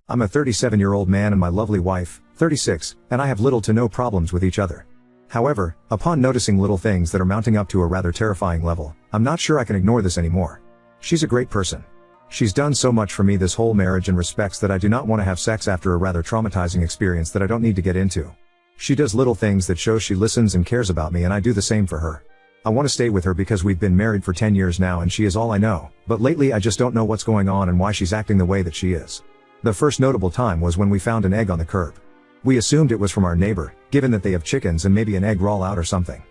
I'm a 37-year-old man and my lovely wife, 36, and I have little to no problems with each other. However, upon noticing little things that are mounting up to a rather terrifying level, I'm not sure I can ignore this anymore. She's a great person. She's done so much for me this whole marriage and respects that I do not want to have sex after a rather traumatizing experience that I don't need to get into. She does little things that show she listens and cares about me, and I do the same for her. I want to stay with her because we've been married for 10 years now and she is all I know, but lately I just don't know what's going on and why she's acting the way that she is. The first notable time was when we found an egg on the curb. We assumed it was from our neighbor, given that they have chickens and maybe an egg roll out or something.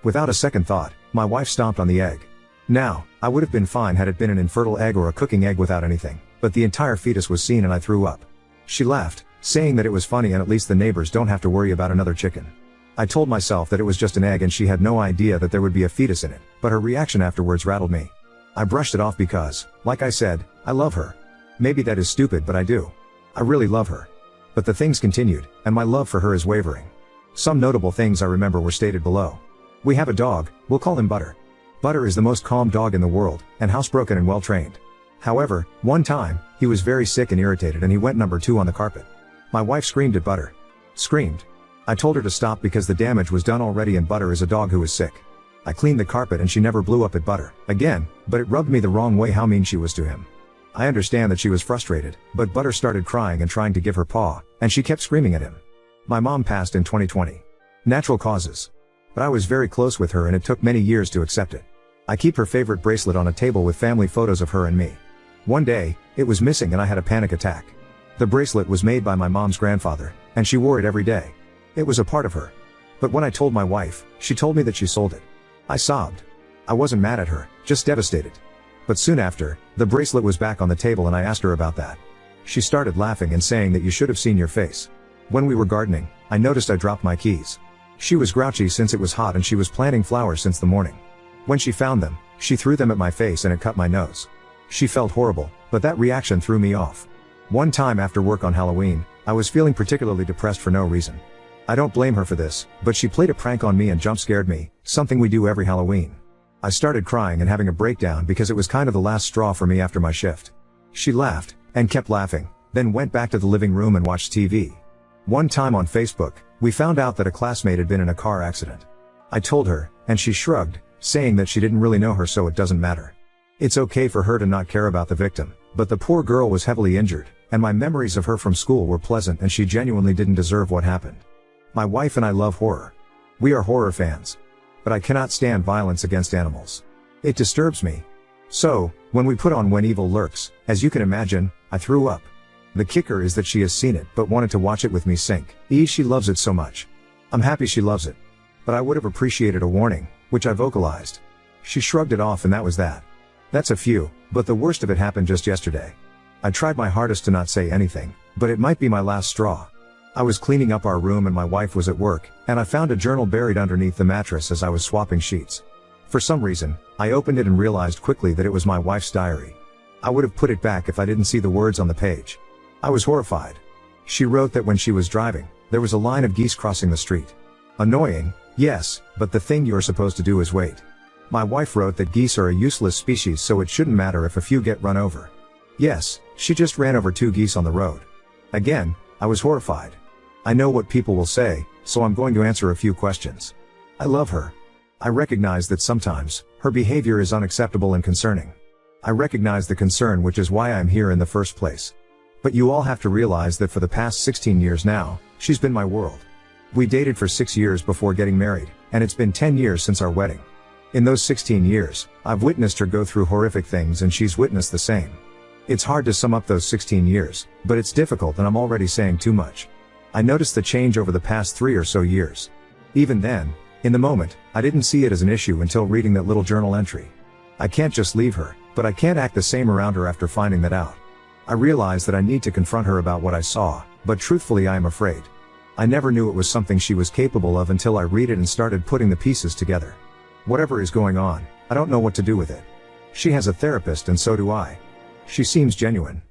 Without a second thought, my wife stomped on the egg. Now, I would have been fine had it been an infertile egg or a cooking egg without anything, but the entire fetus was seen and I threw up. She laughed, saying that it was funny and at least the neighbors don't have to worry about another chicken. I told myself that it was just an egg and she had no idea that there would be a fetus in it, but her reaction afterwards rattled me. I brushed it off because, like I said, I love her. Maybe that is stupid, but I do. I really love her. But the things continued, and my love for her is wavering. Some notable things I remember were stated below. We have a dog, we'll call him Butter. Butter is the most calm dog in the world, and housebroken and well trained. However, one time, he was very sick and irritated and he went number 2 on the carpet. My wife screamed at Butter. Screamed. I told her to stop because the damage was done already and Butter is a dog who is sick. I cleaned the carpet and she never blew up at Butter again, but it rubbed me the wrong way how mean she was to him. I understand that she was frustrated, but Butter started crying and trying to give her paw, and she kept screaming at him. My mom passed in 2020. Natural causes. But I was very close with her and it took many years to accept it. I keep her favorite bracelet on a table with family photos of her and me. One day, it was missing and I had a panic attack. The bracelet was made by my mom's grandfather, and she wore it every day. It was a part of her. But when I told my wife, she told me that she sold it. I sobbed. I wasn't mad at her, just devastated. But soon after, the bracelet was back on the table and I asked her about that. She started laughing and saying that you should have seen your face. When we were gardening, I noticed I dropped my keys. She was grouchy since it was hot and she was planting flowers since the morning. When she found them, she threw them at my face and it cut my nose. She felt horrible, but that reaction threw me off. One time after work on Halloween, I was feeling particularly depressed for no reason. I don't blame her for this, but she played a prank on me and jump scared me, something we do every Halloween. I started crying and having a breakdown because it was kind of the last straw for me after my shift. She laughed, and kept laughing, then went back to the living room and watched TV. One time on Facebook, we found out that a classmate had been in a car accident. I told her, and she shrugged, saying that she didn't really know her so it doesn't matter. It's okay for her to not care about the victim, but the poor girl was heavily injured, and my memories of her from school were pleasant and she genuinely didn't deserve what happened. My wife and I love horror. We are horror fans. But I cannot stand violence against animals. It disturbs me. So, when we put on When Evil Lurks, as you can imagine, I threw up. The kicker is that she has seen it but wanted to watch it with me sink. She loves it so much. I'm happy she loves it. But I would have appreciated a warning, which I vocalized. She shrugged it off and that was that. That's a few, but the worst of it happened just yesterday. I tried my hardest to not say anything, but it might be my last straw. I was cleaning up our room and my wife was at work, and I found a journal buried underneath the mattress as I was swapping sheets. For some reason, I opened it and realized quickly that it was my wife's diary. I would have put it back if I didn't see the words on the page. I was horrified. She wrote that when she was driving, there was a line of geese crossing the street. Annoying, yes, but the thing you're supposed to do is wait. My wife wrote that geese are a useless species so it shouldn't matter if a few get run over. Yes, she just ran over 2 geese on the road. Again, I was horrified. I know what people will say, so I'm going to answer a few questions. I love her. I recognize that sometimes, her behavior is unacceptable and concerning. I recognize the concern, which is why I'm here in the first place. But you all have to realize that for the past 16 years now, she's been my world. We dated for 6 years before getting married, and it's been 10 years since our wedding. In those 16 years, I've witnessed her go through horrific things and she's witnessed the same. It's hard to sum up those 16 years, but it's difficult and I'm already saying too much. I noticed the change over the past 3 or so years. Even then, in the moment, I didn't see it as an issue until reading that little journal entry. I can't just leave her, but I can't act the same around her after finding that out. I realize that I need to confront her about what I saw, but truthfully I am afraid. I never knew it was something she was capable of until I read it and started putting the pieces together. Whatever is going on, I don't know what to do with it. She has a therapist and so do I. She seems genuine.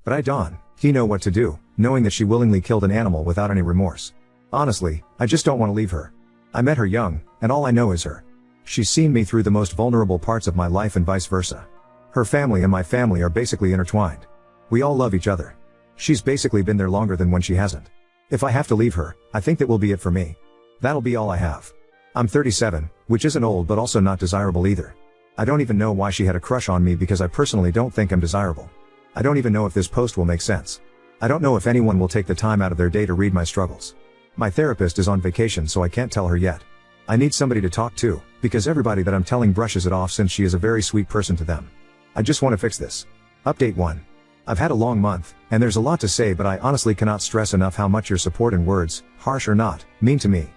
But I don't know what to do, knowing that she willingly killed an animal without any remorse. Honestly, I just don't want to leave her. I met her young, and all I know is her. She's seen me through the most vulnerable parts of my life and vice versa. Her family and my family are basically intertwined. We all love each other. She's basically been there longer than when she hasn't. If I have to leave her, I think that will be it for me. That'll be all I have. I'm 37, which isn't old but also not desirable either. I don't even know why she had a crush on me because I personally don't think I'm desirable. I don't even know if this post will make sense. I don't know if anyone will take the time out of their day to read my struggles. My therapist is on vacation, so I can't tell her yet. I need somebody to talk to, because everybody that I'm telling brushes it off since she is a very sweet person to them. I just want to fix this. Update 1. I've had a long month, and there's a lot to say, but I honestly cannot stress enough how much your support and words, harsh or not, mean to me.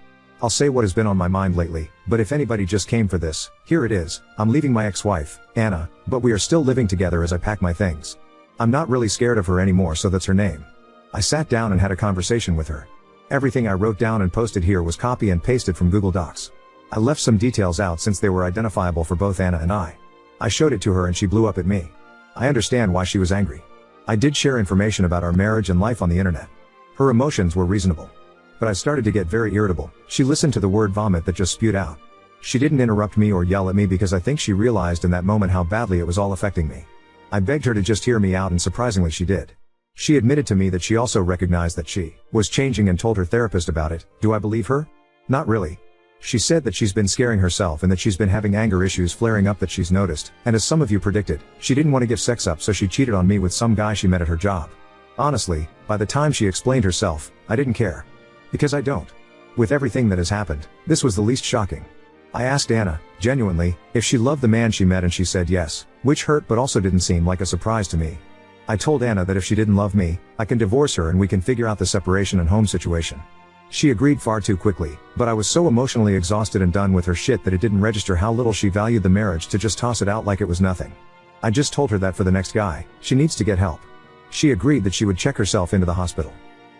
I'll say what has been on my mind lately, but if anybody just came for this, here it is. I'm leaving my ex-wife, Anna, but we are still living together as I pack my things. I'm not really scared of her anymore, so that's her name. I sat down and had a conversation with her. Everything I wrote down and posted here was copy and pasted from Google Docs. I left some details out since they were identifiable for both Anna and I. I showed it to her and she blew up at me. I understand why she was angry. I did share information about our marriage and life on the internet. Her emotions were reasonable. But I started to get very irritable. She listened to the word vomit that just spewed out. She didn't interrupt me or yell at me because I think she realized in that moment how badly it was all affecting me. I begged her to just hear me out and surprisingly she did. She admitted to me that she also recognized that she was changing and told her therapist about it. Do I believe her? Not really. She said that she's been scaring herself and that she's been having anger issues flaring up that she's noticed, and as some of you predicted, she didn't want to give sex up, so she cheated on me with some guy she met at her job. Honestly, by the time she explained herself, I didn't care. Because I don't. With everything that has happened, this was the least shocking. I asked Anna, genuinely, if she loved the man she met and she said yes, which hurt but also didn't seem like a surprise to me. I told Anna that if she didn't love me, I can divorce her and we can figure out the separation and home situation. She agreed far too quickly, but I was so emotionally exhausted and done with her shit that it didn't register how little she valued the marriage to just toss it out like it was nothing. I just told her that for the next guy, she needs to get help. She agreed that she would check herself into the hospital.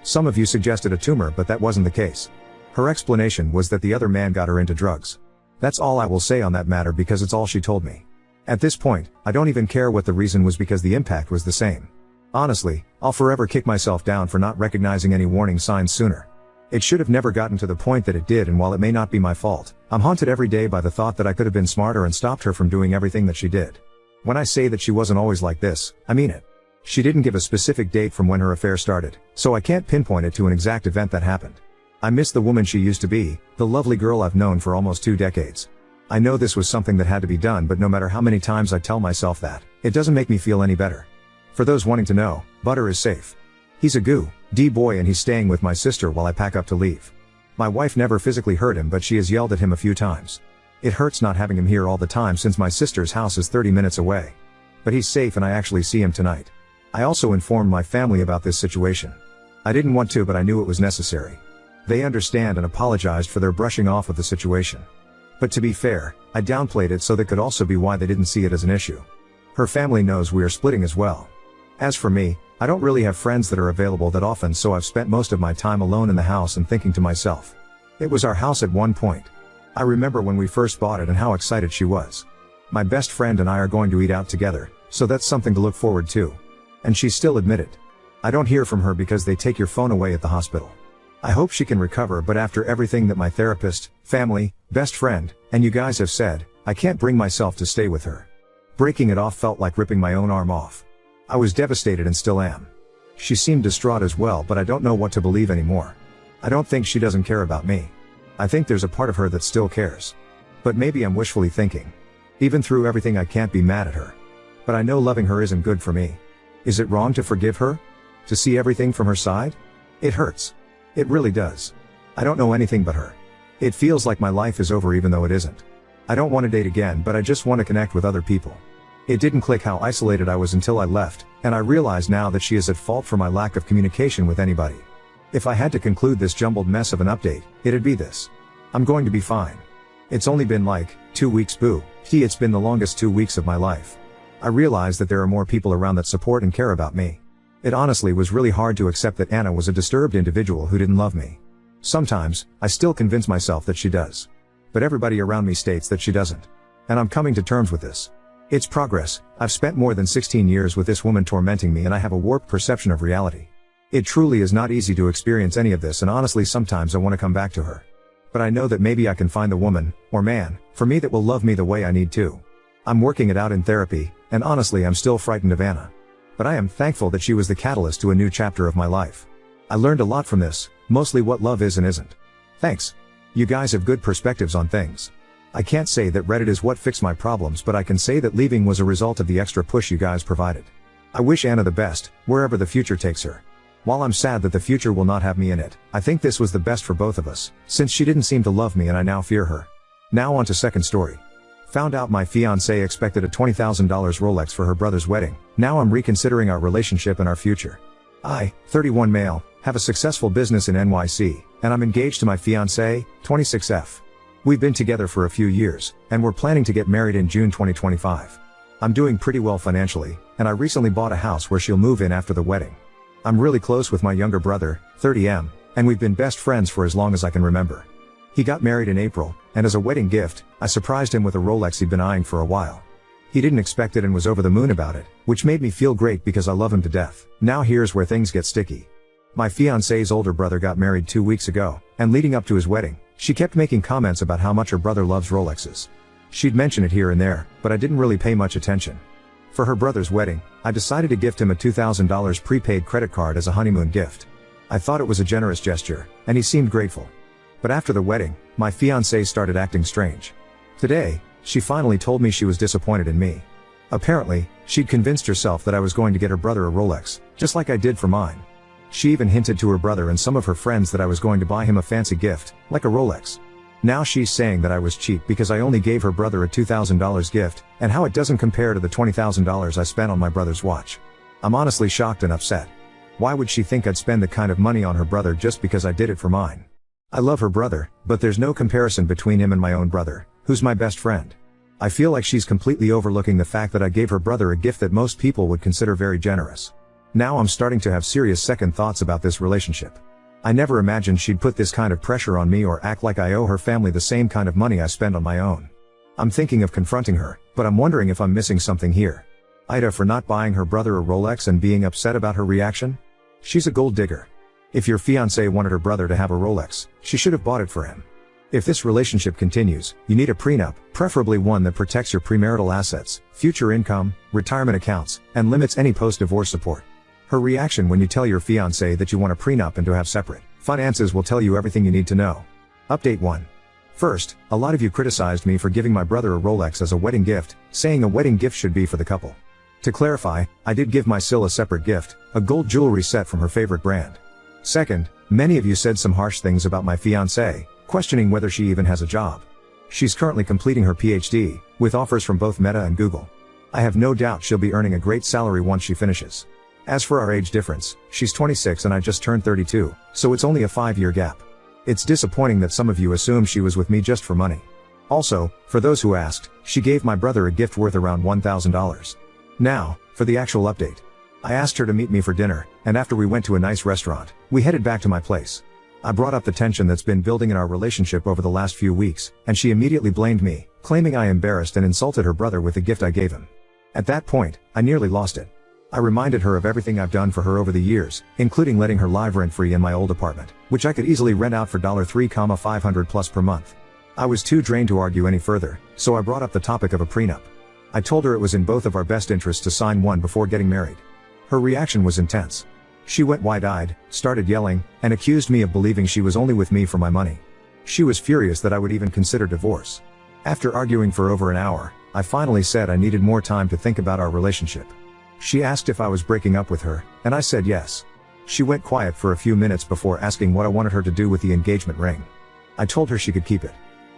Some of you suggested a tumor, but that wasn't the case. Her explanation was that the other man got her into drugs. That's all I will say on that matter because it's all she told me. At this point, I don't even care what the reason was because the impact was the same. Honestly, I'll forever kick myself down for not recognizing any warning signs sooner. It should have never gotten to the point that it did, and while it may not be my fault, I'm haunted every day by the thought that I could have been smarter and stopped her from doing everything that she did. When I say that she wasn't always like this, I mean it. She didn't give a specific date from when her affair started, so I can't pinpoint it to an exact event that happened. I miss the woman she used to be, the lovely girl I've known for almost 2 decades. I know this was something that had to be done, but no matter how many times I tell myself that, it doesn't make me feel any better. For those wanting to know, Butter is safe. He's a good boy and he's staying with my sister while I pack up to leave. My wife never physically hurt him, but she has yelled at him a few times. It hurts not having him here all the time since my sister's house is 30 minutes away. But he's safe and I actually see him tonight. I also informed my family about this situation. I didn't want to, but I knew it was necessary. They understand and apologized for their brushing off of the situation. But to be fair, I downplayed it, so that could also be why they didn't see it as an issue. Her family knows we are splitting as well. As for me, I don't really have friends that are available that often, so I've spent most of my time alone in the house and thinking to myself. It was our house at one point. I remember when we first bought it and how excited she was. My best friend and I are going to eat out together, so that's something to look forward to. And she still admitted. I don't hear from her because they take your phone away at the hospital. I hope she can recover, but after everything that my therapist, family, best friend, and you guys have said, I can't bring myself to stay with her. Breaking it off felt like ripping my own arm off. I was devastated and still am. She seemed distraught as well, but I don't know what to believe anymore. I don't think she doesn't care about me. I think there's a part of her that still cares. But maybe I'm wishfully thinking. Even through everything, I can't be mad at her. But I know loving her isn't good for me. Is it wrong to forgive her? To see everything from her side? It hurts. It really does. I don't know anything but her. It feels like my life is over even though it isn't. I don't want to date again, but I just want to connect with other people. It didn't click how isolated I was until I left, and I realize now that she is at fault for my lack of communication with anybody. If I had to conclude this jumbled mess of an update, it'd be this. I'm going to be fine. It's only been like 2 weeks, boo. It's been the longest 2 weeks of my life. I realize that there are more people around that support and care about me. It honestly was really hard to accept that Anna was a disturbed individual who didn't love me. Sometimes, I still convince myself that she does. But everybody around me states that she doesn't. And I'm coming to terms with this. It's progress. I've spent more than 16 years with this woman tormenting me, and I have a warped perception of reality. It truly is not easy to experience any of this, and honestly sometimes I want to come back to her. But I know that maybe I can find the woman, or man, for me that will love me the way I need to. I'm working it out in therapy, and honestly I'm still frightened of Anna. But I am thankful that she was the catalyst to a new chapter of my life. I learned a lot from this, mostly what love is and isn't. Thanks. You guys have good perspectives on things. I can't say that Reddit is what fixed my problems, but I can say that leaving was a result of the extra push you guys provided. I wish Anna the best, wherever the future takes her. While I'm sad that the future will not have me in it, I think this was the best for both of us, since she didn't seem to love me and I now fear her. Now on to second story. Found out my fiancée expected a $20,000 Rolex for her brother's wedding. Now I'm reconsidering our relationship and our future. I, 31 male, have a successful business in NYC, and I'm engaged to my fiancée, 26F. We've been together for a few years, and we're planning to get married in June 2025. I'm doing pretty well financially, and I recently bought a house where she'll move in after the wedding. I'm really close with my younger brother, 30M, and we've been best friends for as long as I can remember. He got married in April, and as a wedding gift, I surprised him with a Rolex he'd been eyeing for a while. He didn't expect it and was over the moon about it, which made me feel great because I love him to death. Now here's where things get sticky. My fiancé's older brother got married 2 weeks ago, and leading up to his wedding, she kept making comments about how much her brother loves Rolexes. She'd mention it here and there, but I didn't really pay much attention. For her brother's wedding, I decided to gift him a $2,000 prepaid credit card as a honeymoon gift. I thought it was a generous gesture, and he seemed grateful. But after the wedding, my fiancée started acting strange. Today, she finally told me she was disappointed in me. Apparently, she'd convinced herself that I was going to get her brother a Rolex, just like I did for mine. She even hinted to her brother and some of her friends that I was going to buy him a fancy gift, like a Rolex. Now she's saying that I was cheap because I only gave her brother a $2,000 gift, and how it doesn't compare to the $20,000 I spent on my brother's watch. I'm honestly shocked and upset. Why would she think I'd spend the kind of money on her brother just because I did it for mine? I love her brother, but there's no comparison between him and my own brother, who's my best friend. I feel like she's completely overlooking the fact that I gave her brother a gift that most people would consider very generous. Now I'm starting to have serious second thoughts about this relationship. I never imagined she'd put this kind of pressure on me or act like I owe her family the same kind of money I spend on my own. I'm thinking of confronting her, but I'm wondering if I'm missing something here. Ida for not buying her brother a Rolex and being upset about her reaction? She's a gold digger. If your fiancé wanted her brother to have a Rolex, she should have bought it for him. If this relationship continues, you need a prenup, preferably one that protects your premarital assets, future income, retirement accounts, and limits any post-divorce support. Her reaction when you tell your fiancé that you want a prenup and to have separate finances will tell you everything you need to know. Update 1. First, a lot of you criticized me for giving my brother a Rolex as a wedding gift, saying a wedding gift should be for the couple. To clarify, I did give my Sil a separate gift, a gold jewelry set from her favorite brand. Second, many of you said some harsh things about my fiancé, questioning whether she even has a job. She's currently completing her PhD, with offers from both Meta and Google. I have no doubt she'll be earning a great salary once she finishes. As for our age difference, she's 26 and I just turned 32, so it's only a 5-year gap. It's disappointing that some of you assume she was with me just for money. Also, for those who asked, she gave my brother a gift worth around $1,000. Now, for the actual update. I asked her to meet me for dinner, and after we went to a nice restaurant, we headed back to my place. I brought up the tension that's been building in our relationship over the last few weeks, and she immediately blamed me, claiming I embarrassed and insulted her brother with the gift I gave him. At that point, I nearly lost it. I reminded her of everything I've done for her over the years, including letting her live rent-free in my old apartment, which I could easily rent out for $3,500 plus per month. I was too drained to argue any further, so I brought up the topic of a prenup. I told her it was in both of our best interests to sign one before getting married. Her reaction was intense. She went wide-eyed, started yelling, and accused me of believing she was only with me for my money. She was furious that I would even consider divorce. After arguing for over an hour, I finally said I needed more time to think about our relationship. She asked if I was breaking up with her, and I said yes. She went quiet for a few minutes before asking what I wanted her to do with the engagement ring. I told her she could keep it.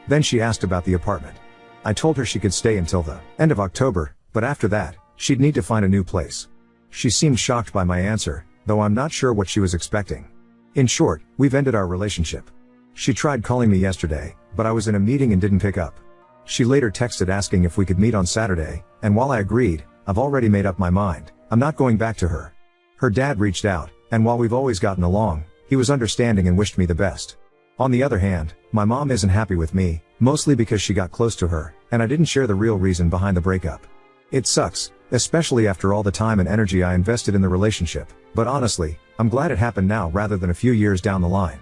Then she asked about the apartment. I told her she could stay until the end of October, but after that, she'd need to find a new place. She seemed shocked by my answer, though I'm not sure what she was expecting. In short, we've ended our relationship. She tried calling me yesterday, but I was in a meeting and didn't pick up. She later texted asking if we could meet on Saturday, and while I agreed, I've already made up my mind. I'm not going back to her. Her dad reached out, and while we've always gotten along, he was understanding and wished me the best. On the other hand, my mom isn't happy with me, mostly because she got close to her, and I didn't share the real reason behind the breakup. It sucks, especially after all the time and energy I invested in the relationship, but honestly, I'm glad it happened now rather than a few years down the line.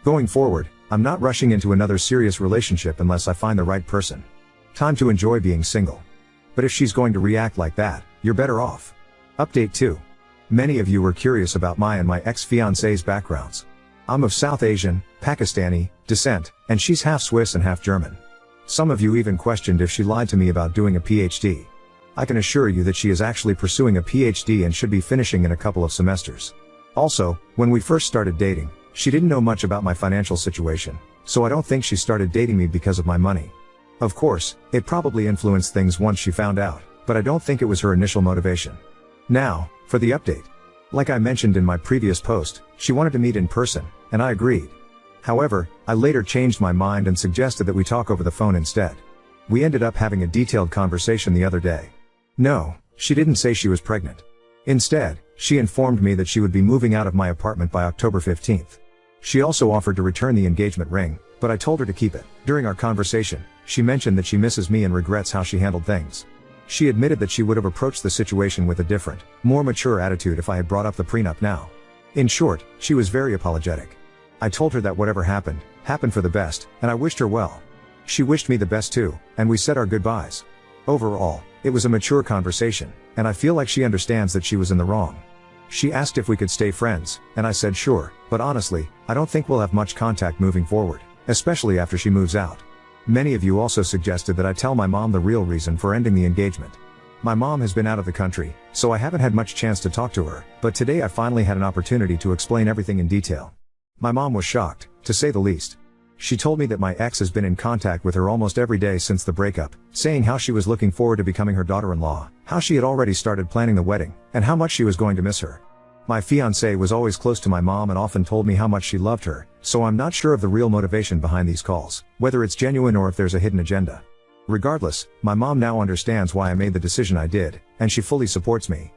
Going forward, I'm not rushing into another serious relationship unless I find the right person. Time to enjoy being single. But if she's going to react like that, you're better off. Update 2. Many of you were curious about my and my ex-fiance's backgrounds. I'm of South Asian, Pakistani, descent, and she's half Swiss and half German. Some of you even questioned if she lied to me about doing a PhD. I can assure you that she is actually pursuing a PhD and should be finishing in a couple of semesters. Also, when we first started dating, she didn't know much about my financial situation, so I don't think she started dating me because of my money. Of course, it probably influenced things once she found out, but I don't think it was her initial motivation. Now, for the update. Like I mentioned in my previous post, she wanted to meet in person, and I agreed. However, I later changed my mind and suggested that we talk over the phone instead. We ended up having a detailed conversation the other day. No, she didn't say she was pregnant. Instead, she informed me that she would be moving out of my apartment by October 15th. She also offered to return the engagement ring, but I told her to keep it. During our conversation, she mentioned that she misses me and regrets how she handled things. She admitted that she would have approached the situation with a different, more mature attitude if I had brought up the prenup now. In short, she was very apologetic. I told her that whatever happened, happened for the best, and I wished her well. She wished me the best too, and we said our goodbyes. Overall, it was a mature conversation, and I feel like she understands that she was in the wrong. She asked if we could stay friends, and I said sure, but honestly, I don't think we'll have much contact moving forward, especially after she moves out. Many of you also suggested that I tell my mom the real reason for ending the engagement. My mom has been out of the country, so I haven't had much chance to talk to her, but today I finally had an opportunity to explain everything in detail. My mom was shocked, to say the least. She told me that my ex has been in contact with her almost every day since the breakup, saying how she was looking forward to becoming her daughter-in-law, how she had already started planning the wedding, and how much she was going to miss her. My fiancé was always close to my mom and often told me how much she loved her, so I'm not sure of the real motivation behind these calls, whether it's genuine or if there's a hidden agenda. Regardless, my mom now understands why I made the decision I did, and she fully supports me.